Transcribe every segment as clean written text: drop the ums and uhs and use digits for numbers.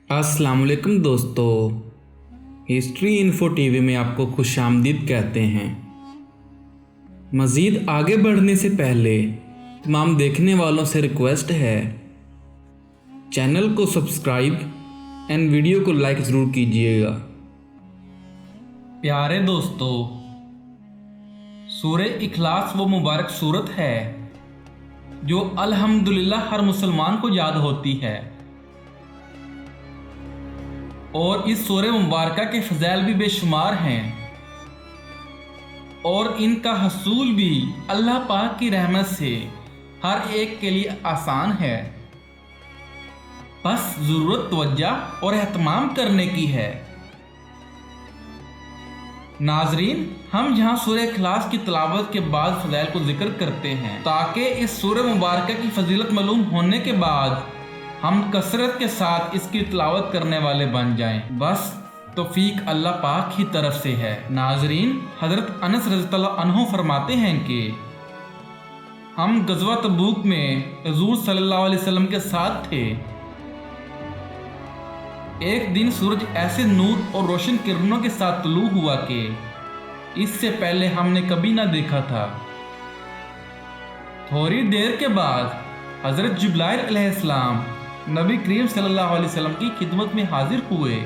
अस्सलाम वालेकुम दोस्तों, हिस्ट्री इन्फो टीवी में आपको खुशामदीद कहते हैं। मज़ीद आगे बढ़ने से पहले तमाम देखने वालों से रिक्वेस्ट है, चैनल को सब्सक्राइब एंड वीडियो को लाइक ज़रूर कीजिएगा। प्यारे दोस्तों, सूरह इखलास वो मुबारक सूरत है जो अल्हम्दुलिल्लाह हर मुसलमान को याद होती है और इस सूरह मुबारका के फ़ज़ाइल भी बेशुमार हैं और इनका हसूल भी अल्लाह पाक की रहमत से हर एक के लिए आसान है। बस ज़रूरत तवज्जो और एहतमाम करने की है। नाजरीन, हम यहाँ सूरह इखलास की तिलावत के बाद फ़ज़ाइल को ज़िक्र करते हैं ताकि इस सूरह मुबारका की फजीलत मालूम होने के बाद हम कसरत के साथ इसकी तिलावत करने वाले बन जाएं। बस तौफीक अल्लाह पाक की तरफ से है। नाजरीन, हज़रत अनस रज़ियल्लाहु अन्हु फरमाते हैं कि हम गज़वा तबूक में हुज़ूर सल्लल्लाहु अलैहि वसल्लम के साथ थे। एक दिन सूरज ऐसे नूर और रोशन किरणों के साथ तुलू हुआ कि इससे पहले हमने कभी ना देखा था। थोड़ी देर के बाद हज़रत जिब्राइल अलैहिस्सलाम नबी करीम सल्लल्लाहु अलैहि वसल्लम की खिदमत में हाजिर हुए।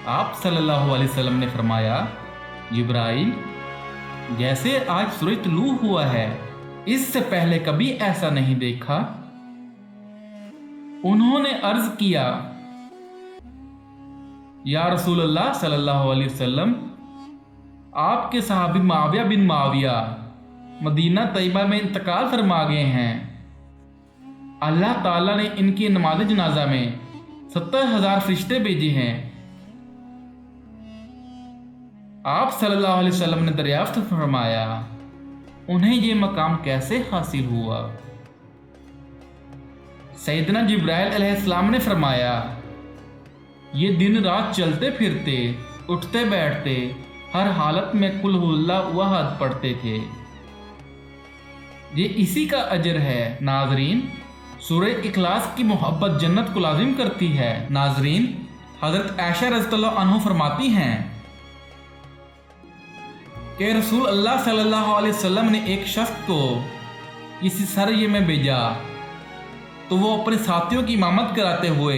आप सल्लल्लाहु अलैहि वसल्लम ने फरमाया, जिब्राइल, जैसे आज सूरज तुलू हुआ है, इससे पहले कभी ऐसा नहीं देखा। उन्होंने अर्ज किया, या रसूल अल्लाह सल्लल्लाहु अलैहि वसल्लम, आपके सहाबी मुआविया बिन मुआविया मदीना तैयबा में इंतकाल फरमा गए हैं। अल्लाह ताला ने इनकी नमाज जनाजा में 70,000 फरिश्ते भेजे हैं। आप सल्लल्लाहु अलैहि वसल्लम ने दरियाफ्त फरमाया, उन्हें ये मकाम कैसे हासिल हुआ? सैयदना जिब्राइल अलैहिस्सलाम ने फरमाया, ये दिन रात चलते फिरते, उठते बैठते, हर हालत में कुल हुवल्लाहु अहद पढ़ते थे। ये इसी का अजर है। नाजरीन, सूरह इखलास की मोहब्बत जन्नत को लाजिम करती है। नाजरीन, हज़रत आयशा रज़ियल्लाहु अन्हा फरमाती हैं कि रसूल अल्लाह सल्लल्लाहु अलैहि वसल्लम ने एक शख्स को किसी सरये में भेजा तो वो अपने साथियों की इमामत कराते हुए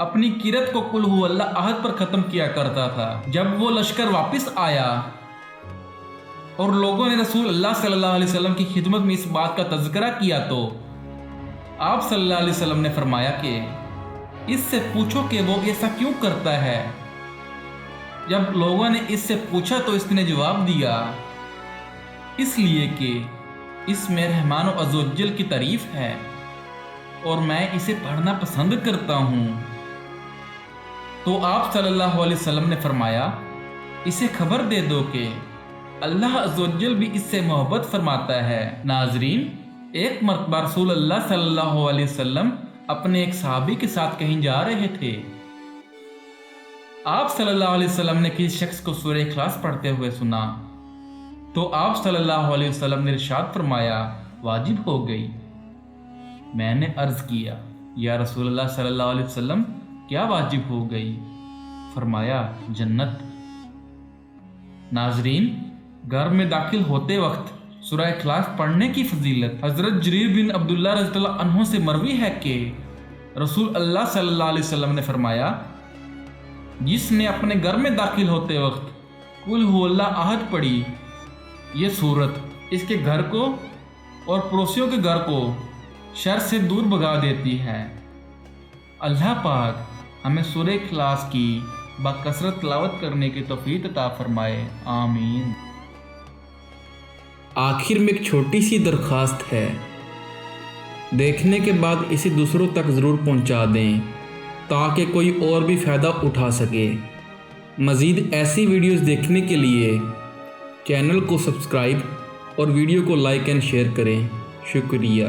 अपनी किरत को कुल हुवल्लाह अहद पर ख़त्म किया करता था। जब वो लश्कर वापस आया और लोगों ने रसूल अल्लाह सल्लल्लाहु अलैहि वसल्लम की खिदमत में इस बात का तज़किरा किया तो आप सल्लल्लाहु अलैहि वसल्लम ने फरमाया कि इससे पूछो कि वो ऐसा क्यों करता है। जब लोगों ने इससे पूछा तो इसने जवाब दिया, इसलिए कि इसमें रहमान व अज़्ज़वजल की तारीफ़ है और मैं इसे पढ़ना पसंद करता हूँ। तो आप सल्लल्लाहु अलैहि वसल्लम ने फरमाया, इसे खबर दे दो कि अल्लाह अज़्ज़वजल भी इससे मोहब्बत फरमाता है। नाजरीन, एक मरतबा रसूल अल्लाह सल्लल्लाहु अलैहि वसल्लम अपने एक सहाबी के साथ कहीं जा रहे थे। आप सल्लल्लाहु अलैहि वसल्लम ने किसी शख्स को सूरह इखलास पढ़ते हुए सुना तो आप सल्लल्लाहु अलैहि वसल्लम ने इरशाद फरमाया, वाजिब हो गई। मैंने अर्ज़ किया, या रसूल अल्लाह सल्लल्लाहु अलैहि वसल्लम, क्या वाजिब हो गई? फरमाया, जन्नत। नाजरीन, घर में दाखिल होते वक्त सूरह इखलास पढ़ने की फजीलत हज़रत जरीर बिन अब्दुल्लाह रज़ियल्लाहु अन्हु से मरवी है कि रसूल अल्लाह सल्लल्लाहु अलैहि वसल्लम ने फरमाया, जिसने अपने घर में दाखिल होते वक्त कुल हुवल्लाह अहद पढ़ी, ये सूरत इसके घर को और पड़ोसियों के घर को शर से दूर भगा देती है। अल्लाह पाक हमें सूरह इखलास की बकसरत तिलावत करने की तौफीक अता फरमाए। आमीन। आखिर में एक छोटी सी दरख्वास्त है, देखने के बाद इसे दूसरों तक ज़रूर पहुंचा दें ताकि कोई और भी फ़ायदा उठा सके। मज़ीद ऐसी वीडियोस देखने के लिए चैनल को सब्सक्राइब और वीडियो को लाइक एंड शेयर करें। शुक्रिया।